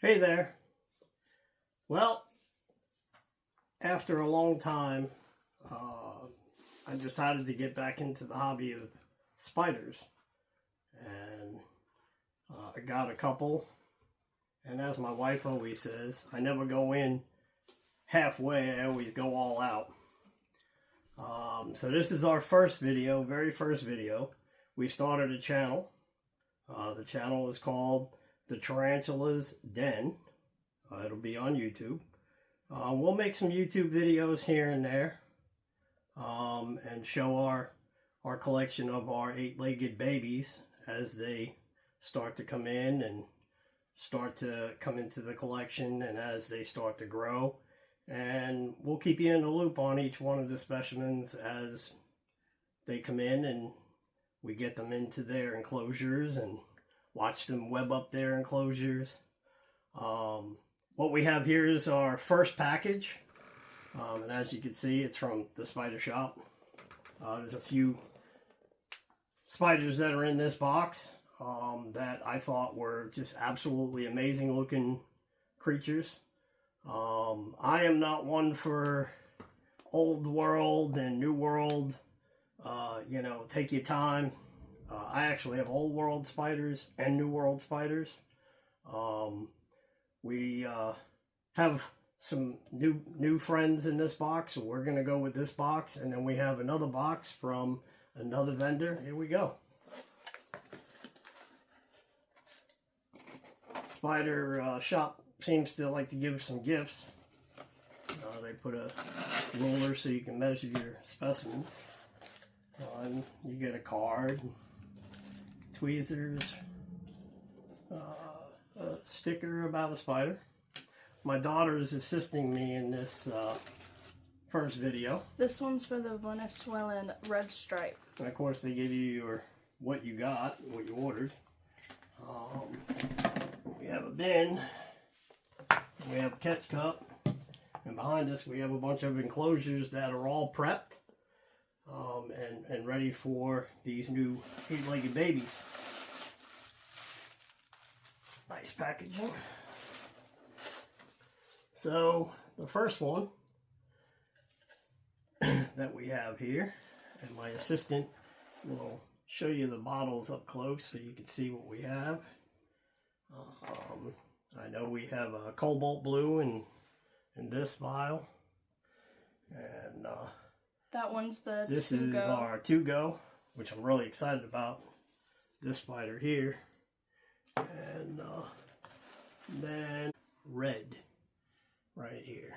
Hey there. Well, after a long time, I decided to get back into the hobby of spiders. And I got a couple. And as my wife always says, I never go in halfway, I always go all out. So this is our first video, very first video. We started a channel. The channel is called The Tarantula's Den. It'll be on YouTube. We'll make some YouTube videos here and there and show our collection of our 8-legged babies as they start to come in and start to come into the collection and as they start to grow. And we'll keep you in the loop on each one of the specimens as they come in and we get them into their enclosures and watch them web up their enclosures. What we have here is our first package. And as you can see, it's from the spider shop. There's a few spiders that are in this box that I thought were just absolutely amazing looking creatures. I am not one for old world and new world, take your time. I actually have old world spiders and new world spiders. We have some new friends in this box, so we're going to go with this box, and then we have another box from another vendor. Here we go. Spider shop seems to like to give some gifts. They put a ruler so you can measure your specimens. And you get a card, tweezers, a sticker about a spider. My daughter is assisting me in this first video. This one's for the Venezuelan red stripe. And of course they give you what you got, what you ordered. We have a bin, we have a catch cup, and behind us we have a bunch of enclosures that are all prepped and ready for these new 8-legged babies. Nice packaging. So the first one that we have here, and my assistant will show you the bottles up close so you can see what we have. I know we have a cobalt blue in this vial, and that one's the this To-Go. is our To-Go, which I'm really excited about. This spider here, and then red right here,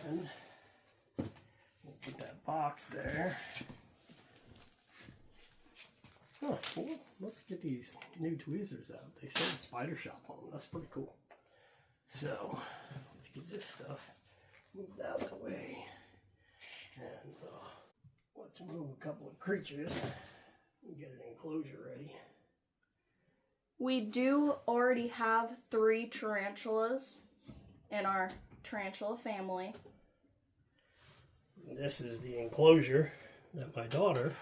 and we'll put that box there. Oh, well, let's get these new tweezers out. They said spider shop on them. That's pretty cool. So let's get this stuff moved out of the way, and let's move a couple of creatures and get an enclosure ready. We do already have 3 tarantulas in our tarantula family. This is the enclosure that my daughter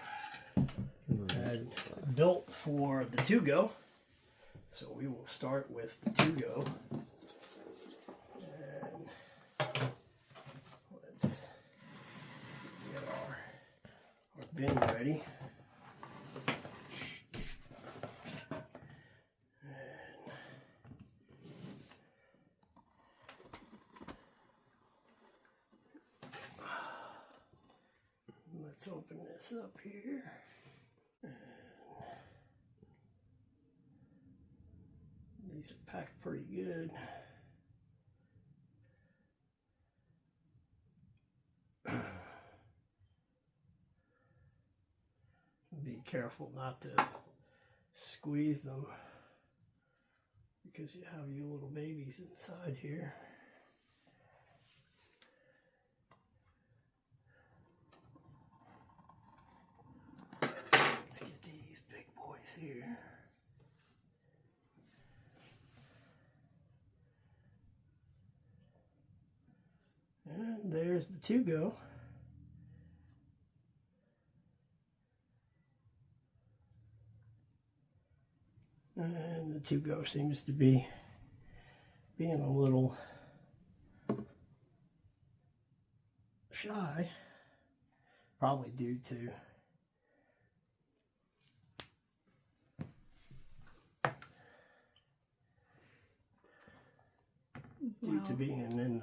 had built for the To-Go. So we will start with the To-Go. And let's get our bin ready. Let's open this up here. And these are packed pretty good. Be careful not to squeeze them because you have your little babies inside here. Here. And there's the To-Go. And the Tugo seems to be being a little shy, probably due to being in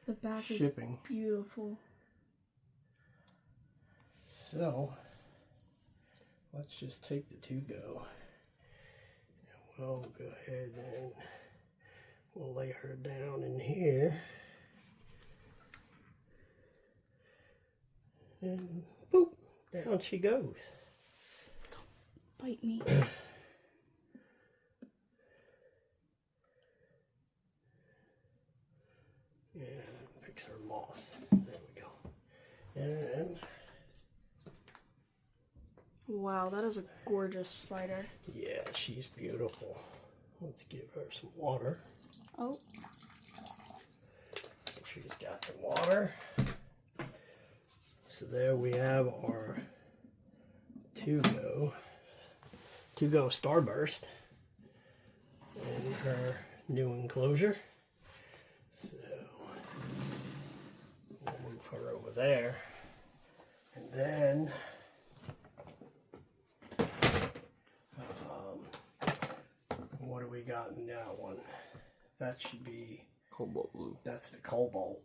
the back shipping. is beautiful. So let's just take the Tugo. We'll go ahead and we'll lay her down in here. And boop, down she goes. Bite me. And fix her moss. There we go. And Wow, that is a gorgeous spider. yeah, she's beautiful. Let's give her some water. Oh. So she's got some water. So there we have our Tugo Starburst in her new enclosure. So we'll move her over there. And then what do we got in that one? That should be Cobalt blue. That's the Cobalt.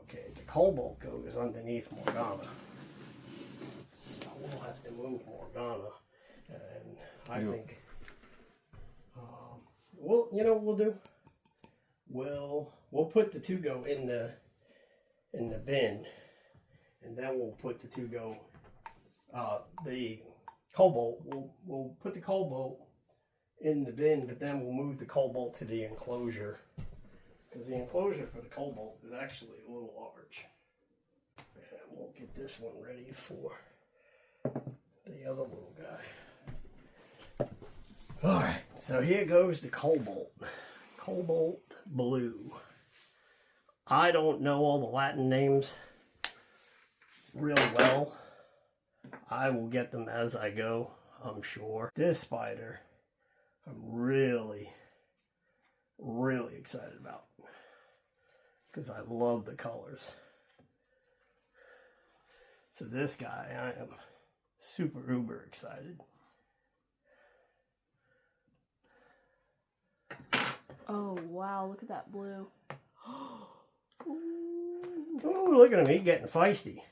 Okay, the Cobalt goes underneath Morgana. So we'll have to move Morgana. And I think, well, you know what we'll do? We'll put the Tugo in the bin. And then we'll put the Tugo, the Cobalt, we'll put the Cobalt in the bin, but then we'll move the Cobalt to the enclosure. Because the enclosure for the Cobalt is actually a little large. And we'll get this one ready for the other little guy. Alright, so here goes the Cobalt. Cobalt Blue. I don't know all the Latin names real well. I will get them as I go, I'm sure. This spider, I'm really excited about because I love the colors. So this guy, I am super uber excited. Oh wow, look at that blue. Oh, look at him, he's getting feisty.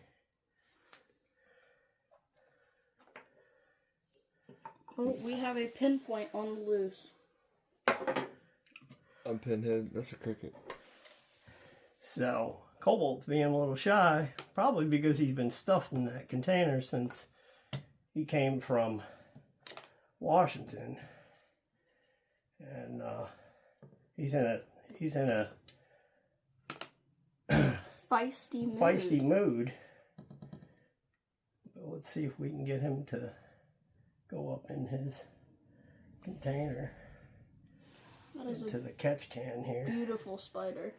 Oh, we have a pinpoint on the loose. I'm Pinhead. That's a cricket. So, Cobalt's being a little shy, probably because he's been stuffed in that container since he came from Washington. And he's in a Feisty mood. But let's see if we can get him to go up in his container. That is into the catch can here. Beautiful spider.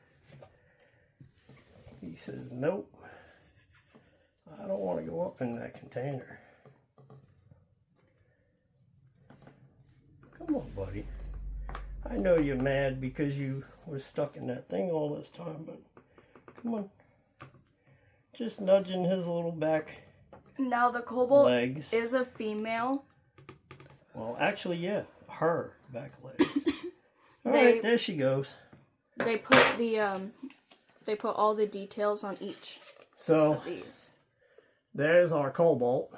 He says, nope, I don't want to go up in that container. Come on, buddy. I know you're mad because you were stuck in that thing all this time, but come on. Just nudging his little back Now the Cobalt legs. is a female. Well, actually, yeah, her back legs. All right, there she goes. They put the they put all the details on each So of these. there's our Cobalt,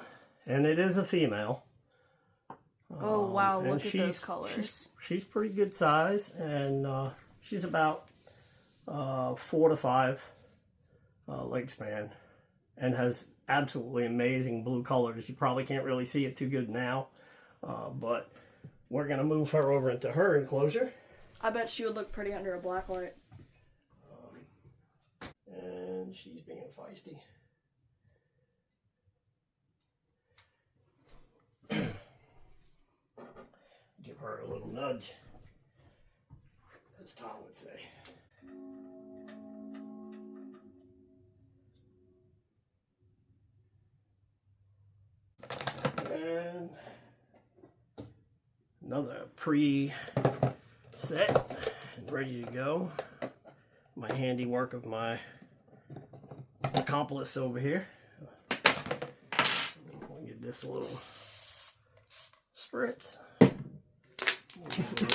and it is a female. Oh wow, And look at those colors. She's pretty good size, and she's about 4 to 5 leg span, and has absolutely amazing blue colors. You probably can't really see it too good now, but we're gonna move her over into her enclosure. I bet she would look pretty under a black light. And she's being feisty. Give her a little nudge, as Tom would say. And another pre-set and ready to go. My handiwork of my accomplice over here. We'll give this a little spritz. A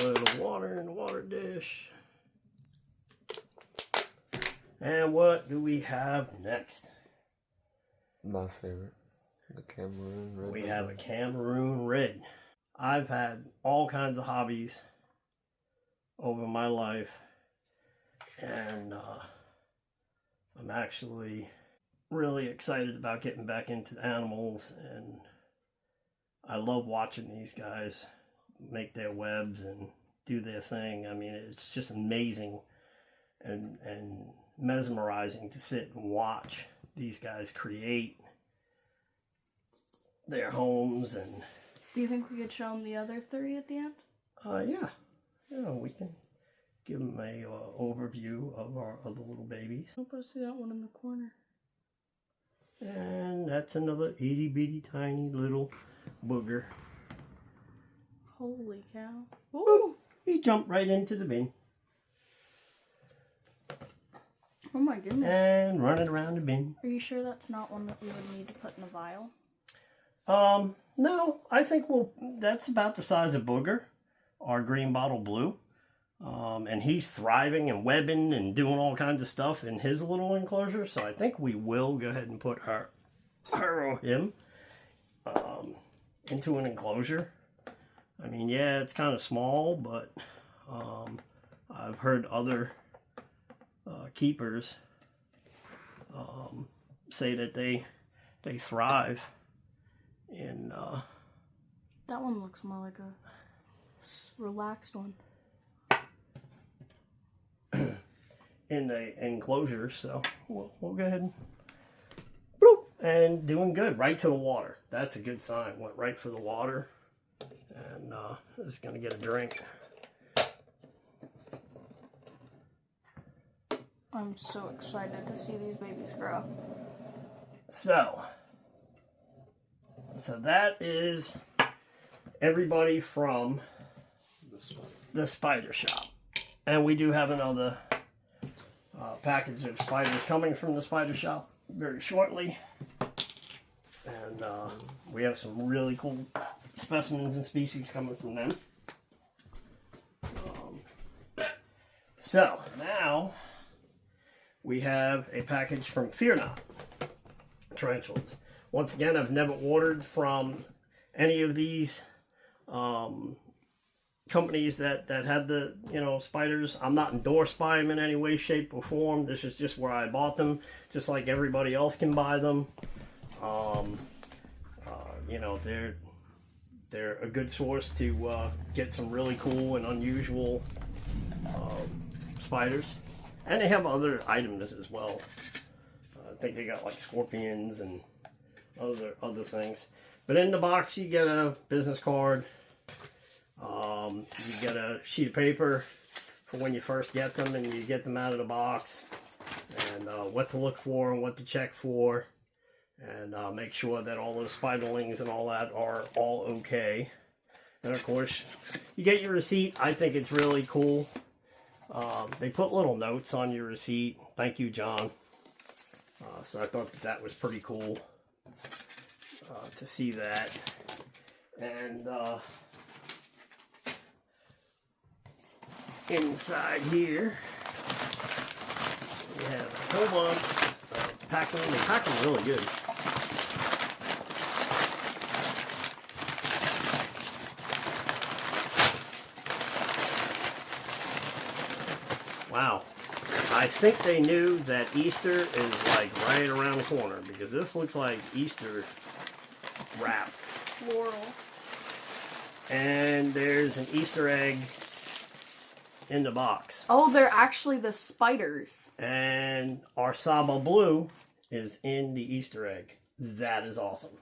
little water in the water dish. And what do we have next? My favorite. The Cameroon Red. We have a Cameroon Red. I've had all kinds of hobbies over my life. And I'm actually really excited about getting back into animals. And I love watching these guys make their webs and do their thing. I mean, it's just amazing and mesmerizing to sit and watch these guys create their homes. And Do you think we could show them the other 3 at the end? yeah, we can give them a overview of the little babies. Help us see that one in the corner. And that's another itty bitty tiny little booger. Holy cow. Boop. Ooh. He jumped right into the bin Oh my goodness. and running around the bin. Are you sure that's not one that we would need to put in a vial? No, I think that's about the size of Booger, our green bottle blue. And he's thriving and webbing and doing all kinds of stuff in his little enclosure. So I think we will go ahead and put her or him into an enclosure. I mean, yeah, it's kind of small, but I've heard other keepers say that they thrive in That one looks more like a relaxed one. in the enclosure. So we'll go ahead and bloop, and doing good. Right to the water. That's a good sign. Went right for the water, and is gonna get a drink. I'm so excited to see these babies grow. So that is everybody from This one. the spider shop. And we do have another package of spiders coming from the spider shop very shortly. And we have some really cool specimens and species coming from them. So now we have a package from Fear Not tarantulas. Once again, I've never ordered from any of these companies that have the spiders. I'm not endorsed by them in any way, shape, or form. This is just where I bought them, just like everybody else can buy them. They're a good source to get some really cool and unusual spiders, and they have other items as well. I think they got like scorpions and other things. But in the box, you get a business card. You get a sheet of paper for when you first get them, and you get them out of the box, and what to look for and what to check for, and make sure that all those spiderlings and all that are all okay. And of course, you get your receipt. I think it's really cool. They put little notes on your receipt. Thank you, John. So I thought that was pretty cool to see that. And inside here, we have a whole bunch of packing. They pack them really good. Wow. I think they knew that Easter is like right around the corner, because this looks like Easter wrap. Floral. And there's an Easter egg in the box. Oh, they're actually the spiders. And our Saba Blue is in the Easter egg. That is awesome.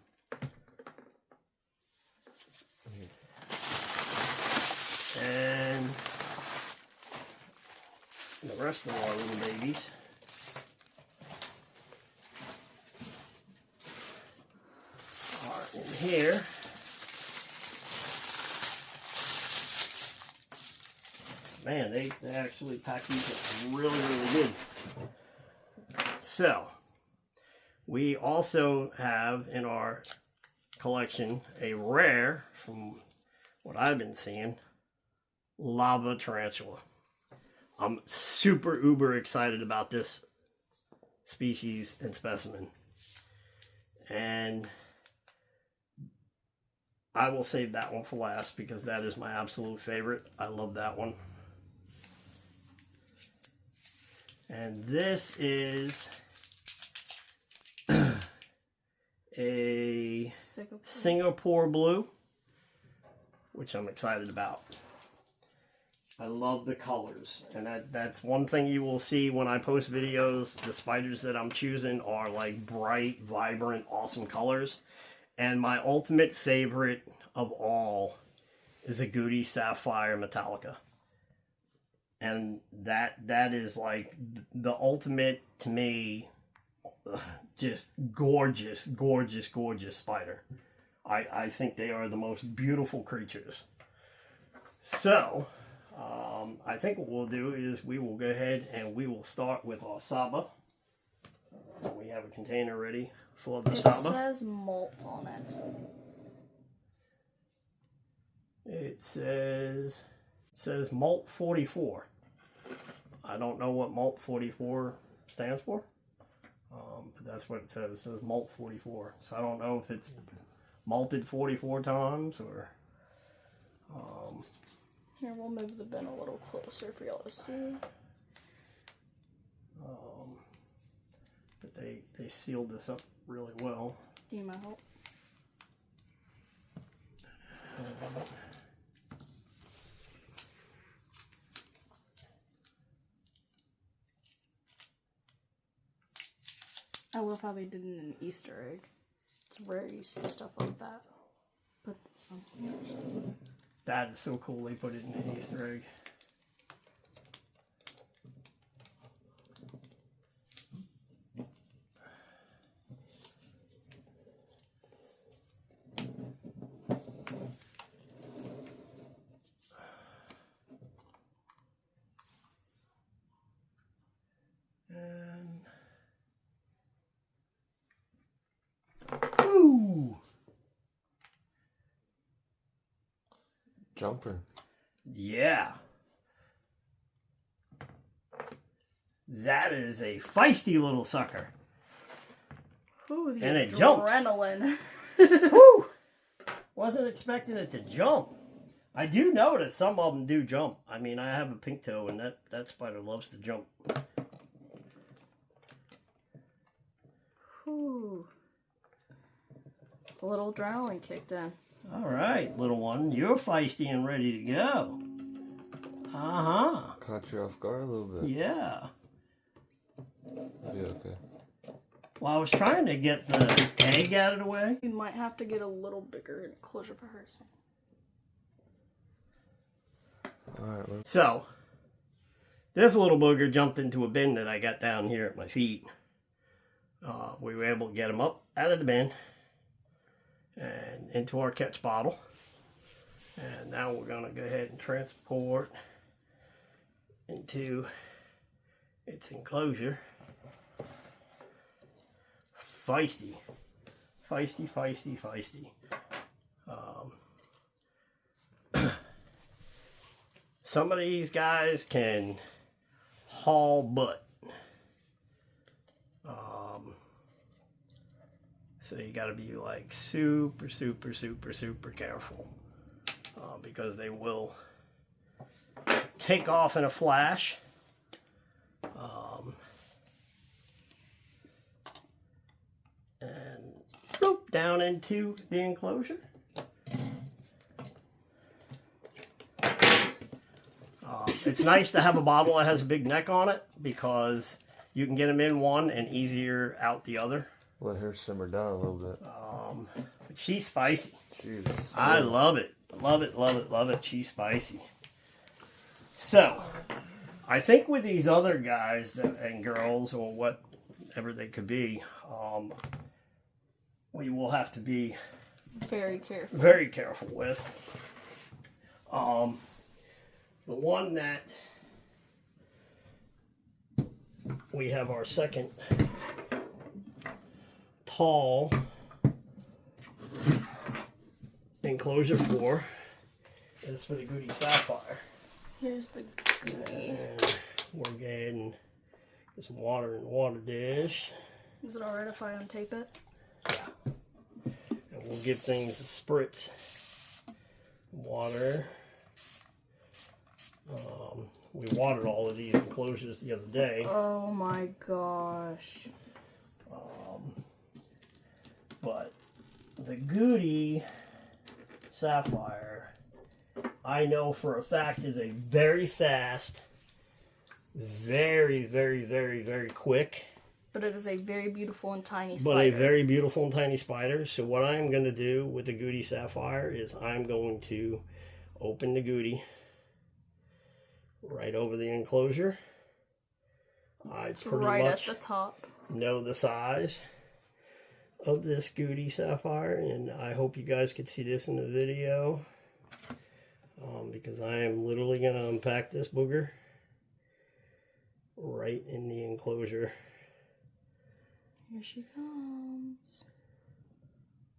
And the rest of our little babies are in here. man, they actually pack these up really, really good. So, we also have in our collection a rare, from what I've been seeing, lava tarantula. I'm super uber excited about this species and specimen. And I will save that one for last because that is my absolute favorite. I love that one. And this is a Singapore blue, which I'm excited about. I love the colors, and that's one thing you will see when I post videos. The spiders that I'm choosing are like bright, vibrant, awesome colors. And my ultimate favorite of all is a Agouti Sapphire Metallica. And that is like the ultimate, to me, just gorgeous, gorgeous, gorgeous spider. I think they are the most beautiful creatures. So, I think what we'll do is we will go ahead and we will start with our Saba. We have a container ready for the Saba. It says malt on it. It says malt 44. I don't know what malt 44 stands for, but that's what it says. It says malt 44. So I don't know if it's malted 44 times or. Here, we'll move the bin a little closer for y'all to see. But they sealed this up really well. Do you need my help? I will probably did an Easter egg. It's rare you see stuff like that. Put this on here. So. That is so cool. They put it in an Easter egg. Ooh! Jumper. Yeah. That is a feisty little sucker. Ooh, the And it jumps. adrenaline. Woo! Wasn't expecting it to jump. I do notice some of them do jump. I mean, I have a pink toe, and that spider loves to jump. Ooh. A little adrenaline kicked in. All right, little one. You're feisty and ready to go. Uh-huh. Caught you off guard a little bit. Yeah. Yeah, okay. Well, I was trying to get the egg out of the way. You might have to get a little bigger enclosure for her. Alright, well. So, this little booger jumped into a bin that I got down here at my feet. We were able to get him up out of the bin and into our catch bottle. And now we're going to go ahead and transport into its enclosure. Feisty. Feisty, feisty, feisty. Some of these guys can haul butt. So you got to be like super, super, super, super careful because they will take off in a flash. And boop, down into the enclosure. It's nice to have a bottle that has a big neck on it because you can get them in one and easier out the other. Let her simmer down a little bit. But she's spicy. Jeez. I love it. Love it, love it, love it. She's spicy. So, I think with these other guys and girls, or whatever they could be, we will have to be Very careful. very careful with. The one that we have our second tall enclosure for. It's for the Goody Sapphire. Here's the Goody. And we're getting some water in the water dish. Is it alright if I untape it? Yeah. And we'll give things a spritz. Water. We watered all of these enclosures the other day. Oh my gosh. But the Goody Sapphire, I know for a fact, is a very fast, very, very, very, very quick, But it is a very beautiful and tiny but spider. a very beautiful and tiny spider. So what I'm going to do with the Goody Sapphire is I'm going to open the Goody right over the enclosure. I It's pretty right much at the top. know the size of this Goody Sapphire, and I hope you guys could see this in the video, because I am literally going to unpack this booger right in the enclosure. Here she comes.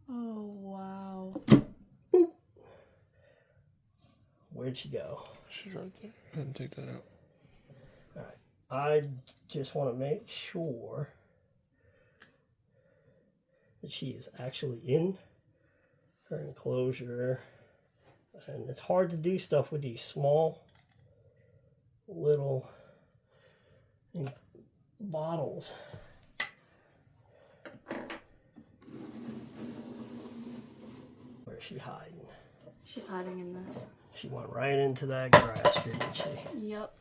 Oh wow. Boop. Where'd she go? She's right there. Go ahead and take that out. Alright, I just want to make sure that she is actually in her enclosure. And it's hard to do stuff with these small little bottles. Where's she hiding? She's hiding in this. She went right into that grass, didn't she? Yep.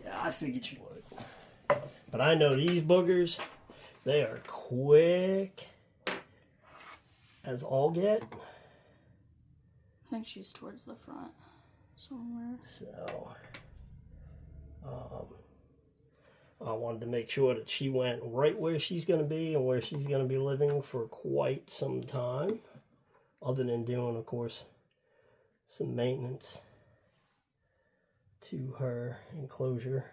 Yeah, I figured she would. But I know these boogers, they are quick as all get. I think she's towards the front somewhere. So, I wanted to make sure that she went right where she's going to be and where she's going to be living for quite some time. Other than doing, of course, some maintenance to her enclosure.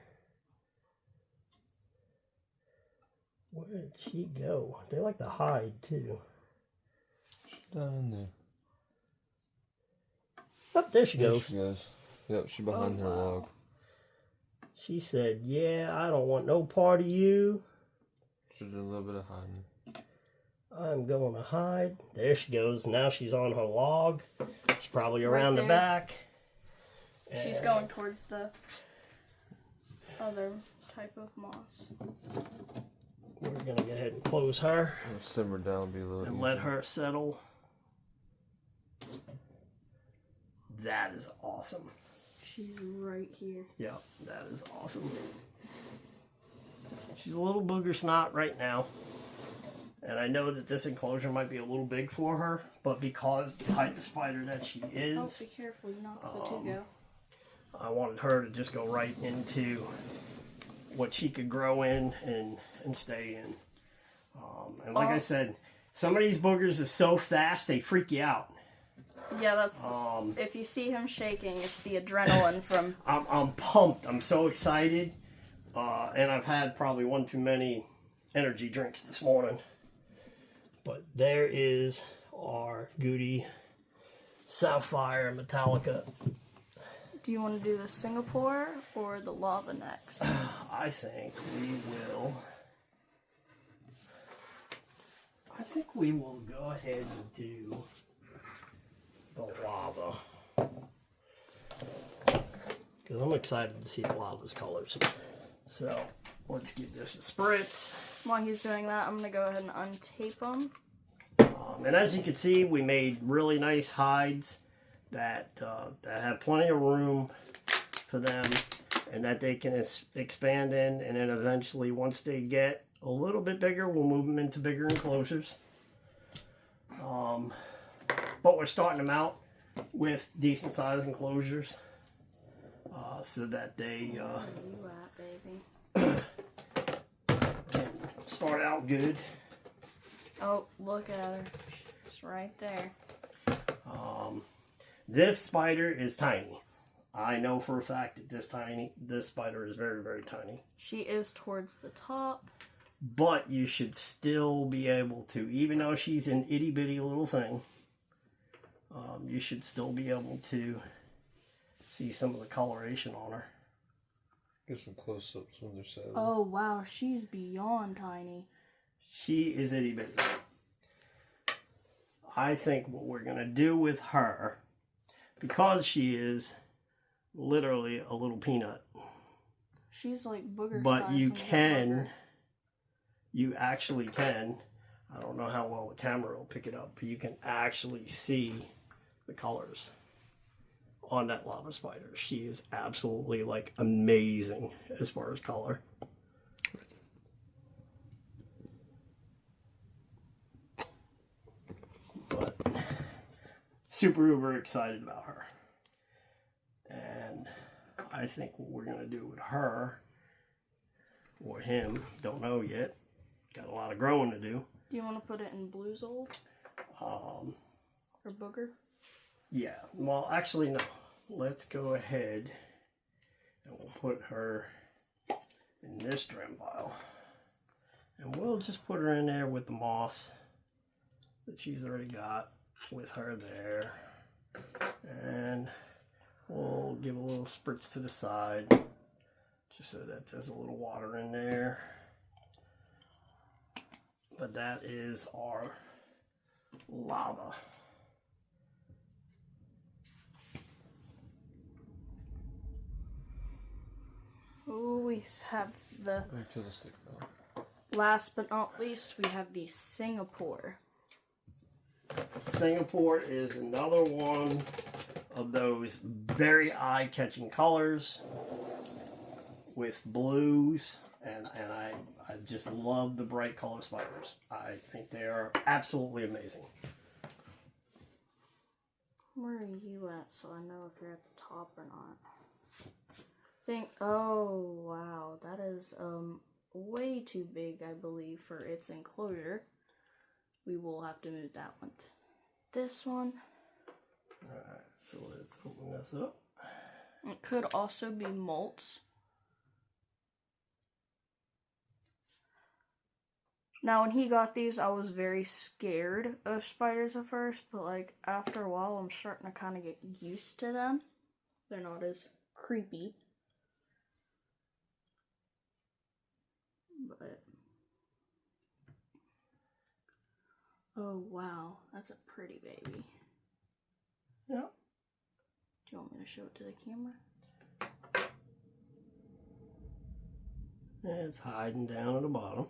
Where did she go? They like to hide too. She's down in there. Oh, there she There goes. she goes. Yep, she's behind her log. She said, yeah, I don't want no part of you. She's doing a little bit of hiding. I'm going to hide. There she goes. Now she's on her log. She's probably around the there. back. She's And going towards the other type of moss. we're going to go ahead and close her It'll simmer down, be a little and easier. let her settle. That is awesome. She's right here. Yeah, that is awesome. She's a little booger snot right now. And I know that this enclosure might be a little big for her, but because the type of spider that she Oh, is, be careful, you knock the two go. I wanted her to just go right into what she could grow in and stay in. And like I said, some of these boogers are so fast, they freak you out. Yeah, that's. If you see him shaking, it's the adrenaline from. I'm pumped. I'm so excited. And I've had probably one too many energy drinks this morning. But there is our Goody Sapphire Metallica. Do you want to do the Singapore or the lava next? I think we will go ahead and do the lava. Because I'm excited to see the lava's colors. So, let's give this a spritz. While he's doing that, I'm going to go ahead and untape him. And as you can see, we made really nice hides that have plenty of room for them and that they can expand in. And then eventually, once they get a little bit bigger, we'll move them into bigger enclosures. But we're starting them out with decent sized enclosures so that they You at, baby. start out good. Oh, look at her. She's right there. This spider is tiny. I know for a fact that this spider is very, very tiny. She is towards the top. But you should still be able to, even though she's an itty bitty little thing, you should still be able to see some of the coloration on her. Get some close-ups when they're sailing. Oh wow, she's beyond tiny. She is itty bitty. I think what we're going to do with her, because she is literally a little peanut. She's like booger But size you when can, booger. you actually can, I don't know how well the camera will pick it up, but you can actually see the colors on that lava spider. She is absolutely like amazing as far as color. But super uber excited about her. And I think what we're gonna do with her or him, don't know yet. Got a lot of growing to do. Do you want to put it in blue Zold Um, or booger? yeah, well, actually, no. Let's go ahead and we'll put her in this drum pile. And we'll just put her in there with the moss that she's already got with her there. And we'll give a little spritz to the side just so that there's a little water in there. But that is our lava. Oh, we have the Let me peel the sticker out. last but not least, we have the Singapore. Singapore is another one of those very eye-catching colors with blues, and I just love the bright color spiders. I think they are absolutely amazing. Where are you at so I know if you're at the top or not? Oh wow, that is way too big, I believe, for its enclosure. We will have to move that one to this one. Alright, so let's open this up. It could also be molts. Now, when he got these, I was very scared of spiders at first, but like after a while, I'm starting to kind of get used to them. They're not as creepy. But oh wow, that's a pretty baby. Yeah. Do you want me to show it to the camera? And it's hiding down at the bottom.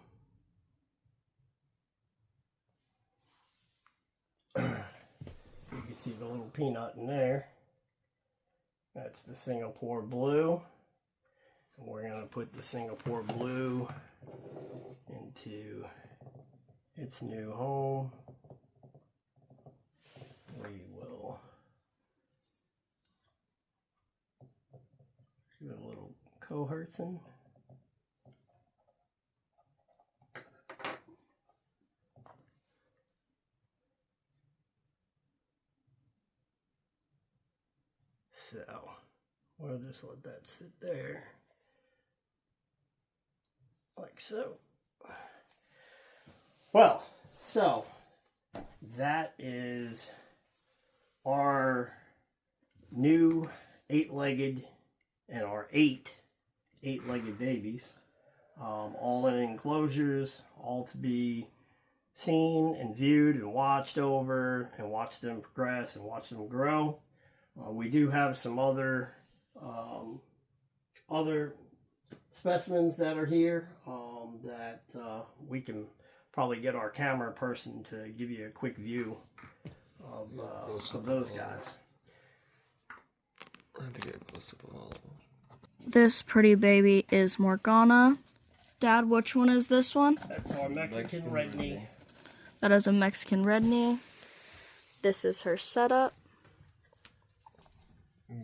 You can see the little peanut in there. That's the Singapore blue. And we're going to put the Singapore blue into its new home. We will give it a little cohertzen. So we'll just let that sit there, like so. Well, so that is our new 8-legged and our eight-legged babies, all in enclosures, all to be seen and viewed and watched over and watch them progress and watch them grow. We do have some other specimens that are here that we can probably get our camera person to give you a quick view of those guys. I have to get a close up of all of them. This pretty baby is Morgana. Dad, which one is this one? That's our Mexican red knee. That is a Mexican red knee. This is her setup.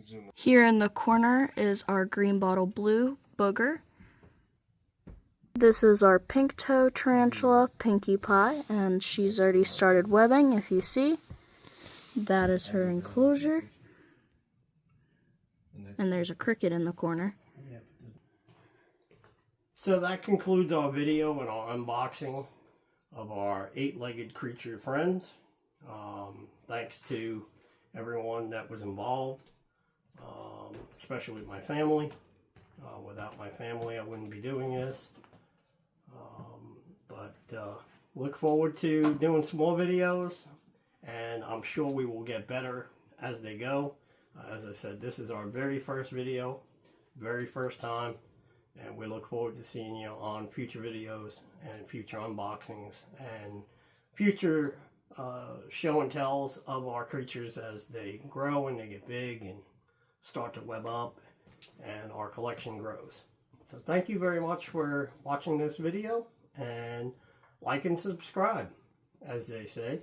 Zoom. Here in the corner is our green bottle blue booger. This is our pink toe tarantula, Pinkie Pie, and she's already started webbing, if you see. That is her enclosure. And there's a cricket in the corner. So that concludes our video and our unboxing of our 8-legged creature friends. Thanks to everyone that was involved, especially my family. Without my family, I wouldn't be doing this. But look forward to doing some more videos, and I'm sure we will get better as they go. As I said, this is our very first video, very first time, and we look forward to seeing you on future videos and future unboxings and future show and tells of our creatures as they grow and they get big and start to web up and our collection grows. So thank you very much for watching this video, and like and subscribe, as they say.